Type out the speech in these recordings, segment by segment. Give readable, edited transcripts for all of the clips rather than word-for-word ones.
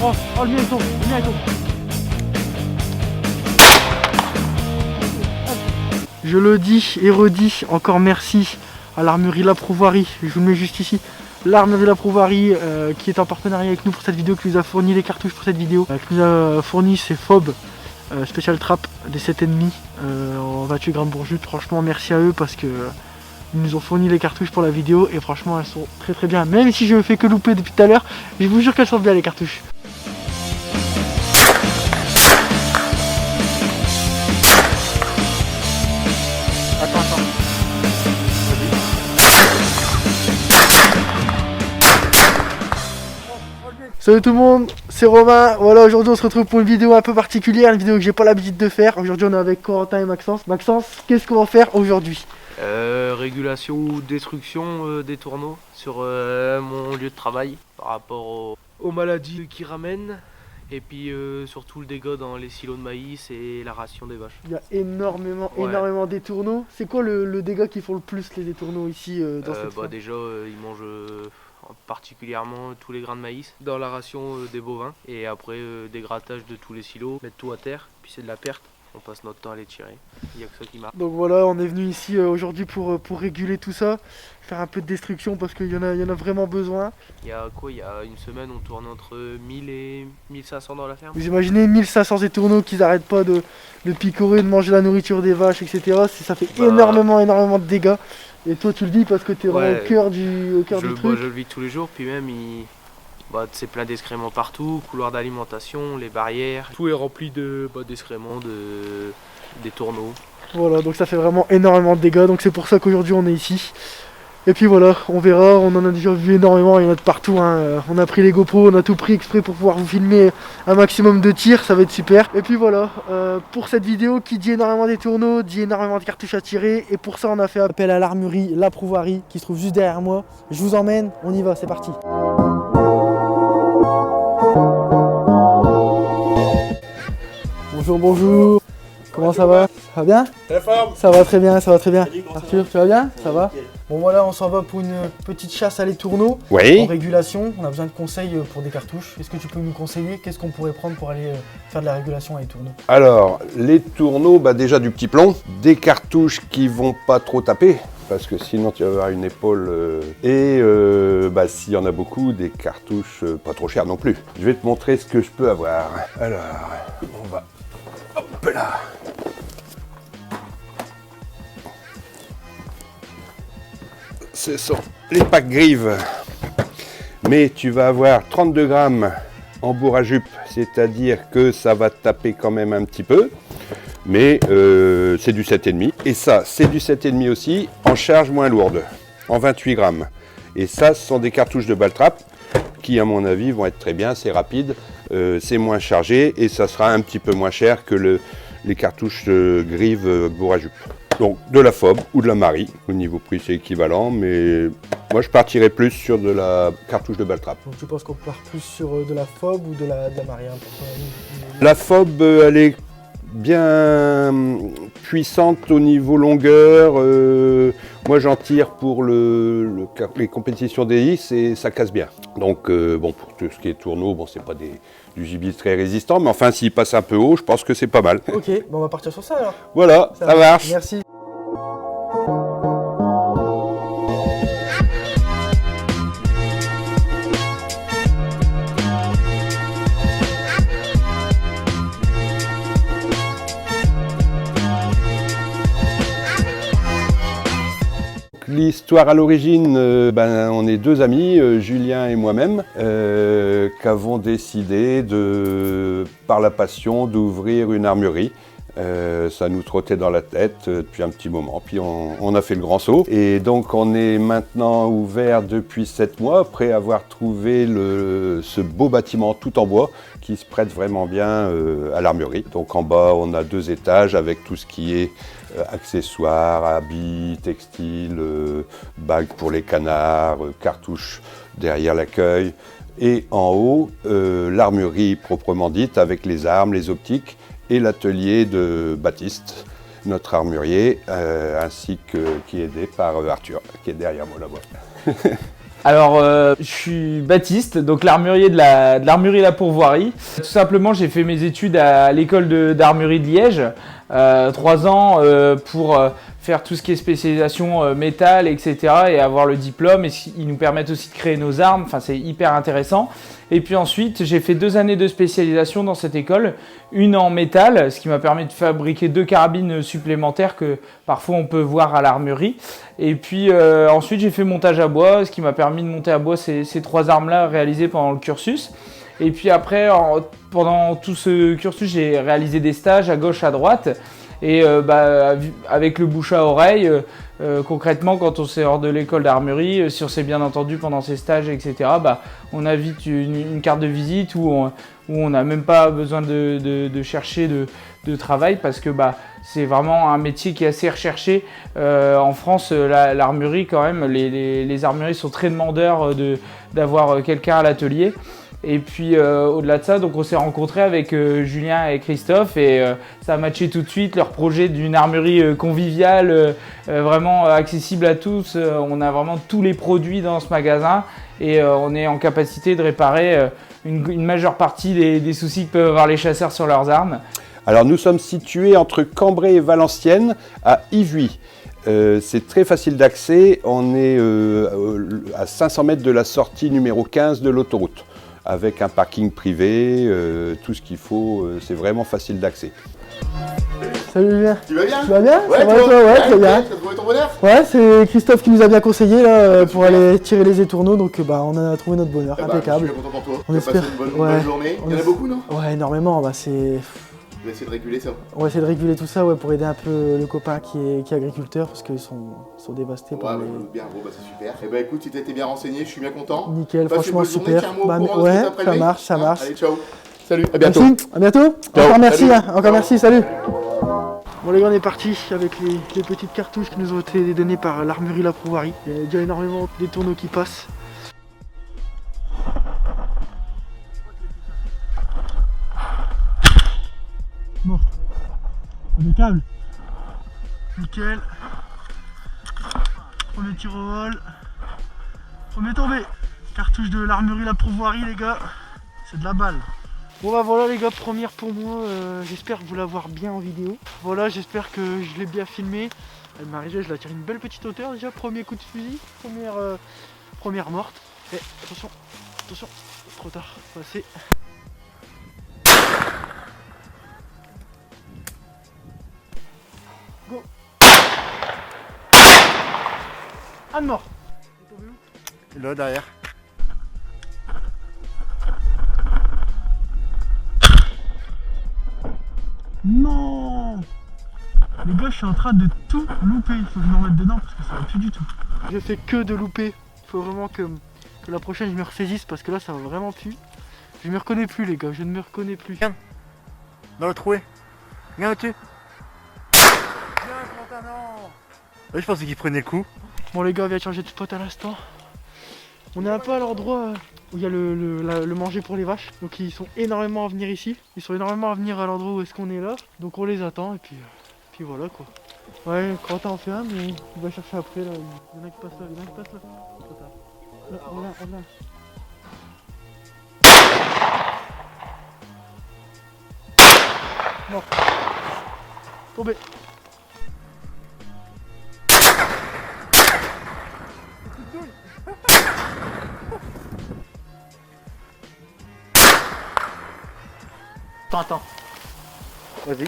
Oh, le mien il tombe, le mien il tombe. Je le dis et redis, encore merci à l'armurerie La Prouvarie, je vous le mets juste ici. L'armurerie La Prouvarie qui est en partenariat avec nous pour cette vidéo, qui nous a fourni les cartouches pour cette vidéo, qui nous a fourni ces FOB Special Trap des 7,5 en 28 grammes pour jute. Franchement merci à eux parce que ils nous ont fourni les cartouches pour la vidéo et franchement elles sont très bien. Même si je ne fais que louper depuis tout à l'heure, je vous jure qu'elles sont bien les cartouches. Attends. Salut tout le monde, c'est Romain. Voilà, aujourd'hui on se retrouve pour une vidéo un peu particulière, une vidéo que j'ai pas l'habitude de faire. Aujourd'hui on est avec Corentin et Maxence. Maxence, qu'est-ce qu'on va faire aujourd'hui? Régulation ou destruction des tourneaux sur mon lieu de travail par rapport aux maladies qui ramènent. Et puis surtout le dégât dans les silos de maïs et la ration des vaches. Il y a énormément d'étourneaux. C'est quoi le dégât qui font le plus les étourneaux ici dans cette ferme? Déjà ils mangent particulièrement tous les grains de maïs dans la ration des bovins. Et après dégrattage de tous les silos, mettre tout à terre, puis c'est de la perte. On passe notre temps à les tirer, il n'y a que ça qui marche. Donc voilà, on est venu ici aujourd'hui pour réguler tout ça, faire un peu de destruction parce qu'il y en a vraiment besoin. Il y a une semaine, on tourne entre 1000 et 1500 dans la ferme. Vous imaginez 1500 étourneaux qui n'arrêtent pas de picorer, de manger la nourriture des vaches, etc. Ça fait énormément de dégâts. Et toi tu le vis parce que tu es vraiment au cœur du truc. Je le vis tous les jours, puis même c'est plein d'excréments partout, couloir d'alimentation, les barrières, tout est rempli d'excréments, des tourneaux. Voilà, donc ça fait vraiment énormément de dégâts, donc c'est pour ça qu'aujourd'hui on est ici. Et puis voilà, on verra, on en a déjà vu énormément, il y en a de partout, hein. On a pris les GoPros, on a tout pris exprès pour pouvoir vous filmer un maximum de tirs, ça va être super. Et puis voilà, pour cette vidéo qui dit énormément des tourneaux, dit énormément de cartouches à tirer, et pour ça on a fait appel à l'armurerie La Prouvarie qui se trouve juste derrière moi. Je vous emmène, on y va, c'est parti. Bonjour, comment ça va? Ça va bien? Très fort. Ça va très bien. Arthur, tu vas bien? Ça va? Bon voilà, on s'en va pour une petite chasse à l'étourneau. Oui. En régulation, on a besoin de conseils pour des cartouches. Est-ce que tu peux nous conseiller? Qu'est-ce qu'on pourrait prendre pour aller faire de la régulation à l'étourneau? Alors, les tourneaux, déjà du petit plomb, des cartouches qui vont pas trop taper, parce que sinon tu vas avoir une épaule, s'il y en a beaucoup, des cartouches pas trop chères non plus. Je vais te montrer ce que je peux avoir. Alors, on va... Hop là. Ce sont les packs grives. Mais tu vas avoir 32 grammes en bourre à jupe, c'est-à-dire que ça va taper quand même un petit peu. Mais c'est du 7,5. Et ça, c'est du 7,5 aussi, en charge moins lourde, en 28 grammes. Et ça, ce sont des cartouches de Baltrap qui, à mon avis, vont être très bien, c'est rapide, c'est moins chargé et ça sera un petit peu moins cher que les cartouches grives bourre à jupe. Donc de la FOB ou de la Marie, au niveau prix c'est équivalent, mais moi je partirais plus sur de la cartouche de Baltrap. Donc tu penses qu'on part plus sur de la FOB ou de la Marie, hein, pour toi? La FOB, elle est bien puissante au niveau longueur. Moi j'en tire pour les compétitions d'hélice et ça casse bien. Donc pour tout ce qui est tourneau, c'est pas du gibier très résistant, mais enfin s'il passe un peu haut, je pense que c'est pas mal. Ok, on va partir sur ça alors. Voilà, ça marche. Merci. L'histoire à l'origine, on est deux amis, Julien et moi-même, qu'avons décidé par la passion d'ouvrir une armurerie. Ça nous trottait dans la tête depuis un petit moment, puis on a fait le grand saut. Et donc on est maintenant ouvert depuis 7 mois, après avoir trouvé ce beau bâtiment tout en bois qui se prête vraiment bien à l'armurerie. Donc en bas on a 2 étages avec tout ce qui est accessoires, habits, textiles, bagues pour les canards, cartouches derrière l'accueil. Et en haut, l'armurerie proprement dite avec les armes, les optiques et l'atelier de Baptiste, notre armurier, ainsi que qui est aidé par Arthur, qui est derrière moi là-bas. Alors, je suis Baptiste, donc l'armurier de l'armurerie La Pourvoirie. Tout simplement, j'ai fait mes études à l'école d'armurerie de Liège, 3 ans pour faire tout ce qui est spécialisation métal, etc. et avoir le diplôme. Et ils nous permettent aussi de créer nos armes, enfin c'est hyper intéressant. Et puis ensuite, j'ai fait 2 années de spécialisation dans cette école, une en métal, ce qui m'a permis de fabriquer 2 carabines supplémentaires que parfois on peut voir à l'armurerie. Et puis ensuite, j'ai fait montage à bois, ce qui m'a permis de monter à bois ces 3 armes-là réalisées pendant le cursus. Et puis après, pendant tout ce cursus, j'ai réalisé des stages à gauche, à droite. Et avec le bouche à oreille, concrètement, quand on sort de l'école d'armurerie, si on s'est bien entendu pendant ces stages, etc., on a vite une carte de visite où on n'a même pas besoin de chercher de travail parce que c'est vraiment un métier qui est assez recherché. En France, l'armurerie, quand même, les armureries sont très demandeurs d'avoir quelqu'un à l'atelier. Et puis au-delà de ça, donc on s'est rencontrés avec Julien et Christophe et ça a matché tout de suite. Leur projet d'une armurerie conviviale, vraiment accessible à tous. On a vraiment tous les produits dans ce magasin et on est en capacité de réparer une majeure partie des soucis que peuvent avoir les chasseurs sur leurs armes. Alors nous sommes situés entre Cambrai et Valenciennes, à Yvuy. C'est très facile d'accès, on est à 500 mètres de la sortie numéro 15 de l'autoroute, avec un parking privé, tout ce qu'il faut, c'est vraiment facile d'accès. Salut Julien. Tu vas bien? Tu vas bien? Ouais, Ça va toi? Ouais, très bien. T'as trouvé ton bonheur? Ouais, c'est Christophe qui nous a bien conseillé là, pour aller tirer les étourneaux, donc on a trouvé notre bonheur, Je impeccable. suis bien content pour toi. On T'as espère. passé une bonne journée. Il y en a beaucoup, non? Ouais, énormément, On va essayer de réguler ça. on va essayer de réguler tout ça pour aider un peu le copain qui est agriculteur parce qu'ils sont dévastés Ouais, par bah, les... je me doute bien, bon, bah c'est super. Et bah écoute, si t'as été bien renseigné, je suis bien content. Nickel, Passe une franchement bonne journée, super. tiens-moi au courant de ce que t'as prélevé. Ça marche. Allez, ciao. Salut, à bientôt. Merci, à bientôt. Ciao. Encore merci, Salut. encore Ciao. merci, salut. Bon les gars, on est parti avec les petites cartouches qui nous ont été données par l'armurerie La Pourvoirie. Il y a déjà énormément des tourneaux qui passent. Morte. Impeccable. Nickel. Premier tir au vol. Premier tombé. Cartouche de l'armurerie La Pourvoirie les gars. C'est de la balle. Bon bah voilà les gars, première pour moi, j'espère vous l'avoir bien en vidéo. Voilà, j'espère que je l'ai bien filmé. Elle m'est arrivée, je la tire une belle petite hauteur déjà, premier coup de fusil, première morte. Et attention, trop tard, passé. Go. Un mort. Là, derrière. Non. Les gars, je suis en train de tout louper. Il faut que je me remette dedans parce que ça va plus du tout. Je fais que de louper. Il faut vraiment que la prochaine je me ressaisisse parce que là ça va vraiment plus. Je me reconnais plus les gars, je ne me reconnais plus. Viens. Dans le troué. Viens au-dessus. Ouais, je pensais qu'il prenait le coup. Bon les gars, on vient de changer de spot à l'instant. On est un peu à l'endroit où il y a le manger pour les vaches. Donc ils sont énormément à venir ici. Ils sont énormément à venir à l'endroit où est-ce qu'on est là. Donc on les attend et puis voilà quoi. Ouais, Quentin en fait un mais il va chercher après là. Il y en a qui passent là, il y en a qui passent là. Trop tard. Là, on l'a. Mort. Tombé. Attends. Vas-y.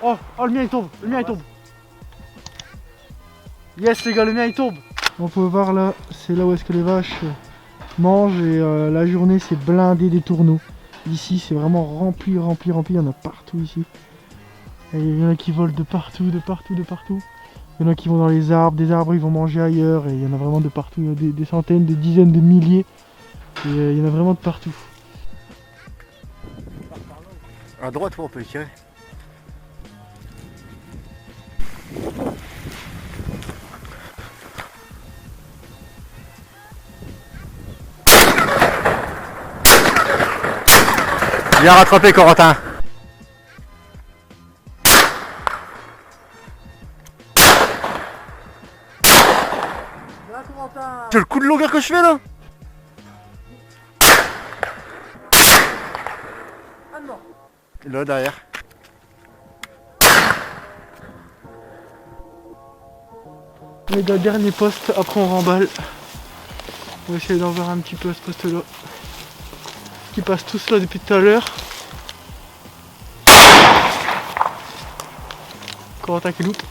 Oh, le mien il tombe, Yes les gars, le mien il tombe. On peut voir là, c'est là où est-ce que les vaches mangent et la journée c'est blindé des tourneaux. Ici c'est vraiment rempli, il y en a partout ici. Et il y en a qui volent de partout. Il y en a qui vont dans les arbres, des arbres ils vont manger ailleurs et il y en a vraiment de partout. Il y a des centaines, des dizaines de milliers. Et il y en a vraiment de partout. À droite, on peut le tirer. Bien rattrapé, Corentin. va Corentin. C'est le coup de longueur que je fais là. Ah non. Là derrière. On est dans le dernier poste, après on remballe. On va essayer d'en voir un petit peu à ce poste là. Qui passent tous là depuis tout à l'heure. Corentin qui loupe.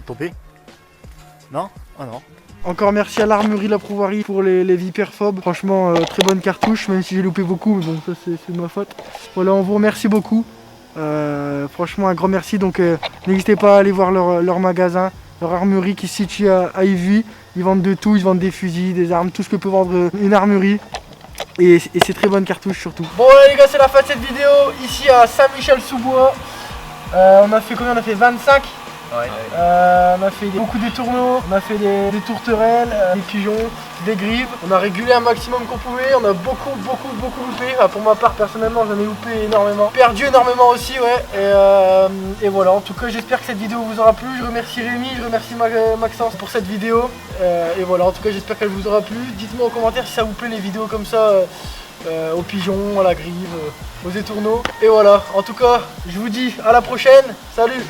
Tombé? Non? Ah non. Encore merci à l'Armurerie La Prouvoirie pour les Viperphobes. Franchement, très bonne cartouche, même si j'ai loupé beaucoup, mais bon, ça c'est de ma faute. Voilà, on vous remercie beaucoup. Franchement, un grand merci. Donc, n'hésitez pas à aller voir leur magasin, leur armurerie qui se situe à Ivry. Ils vendent de tout, ils vendent des fusils, des armes, tout ce que peut vendre une armurerie. Et c'est très bonne cartouche surtout. Bon, les gars, c'est la fin de cette vidéo ici à Saint-Michel-sous-Bois. On a fait combien? On a fait 25. Ouais. On a fait beaucoup de tourneaux, on a fait des tourterelles, des pigeons, des grives. On a régulé un maximum qu'on pouvait, on a beaucoup loupé. Enfin, pour ma part, personnellement, j'en ai loupé énormément. Perdu énormément aussi, ouais. Et voilà, en tout cas, j'espère que cette vidéo vous aura plu. Je remercie Rémi, je remercie Maxence pour cette vidéo. Et voilà, en tout cas, j'espère qu'elle vous aura plu. Dites-moi en commentaire si ça vous plaît les vidéos comme ça. Aux pigeons, à la grive, aux étourneaux. Et voilà, en tout cas, je vous dis à la prochaine. Salut!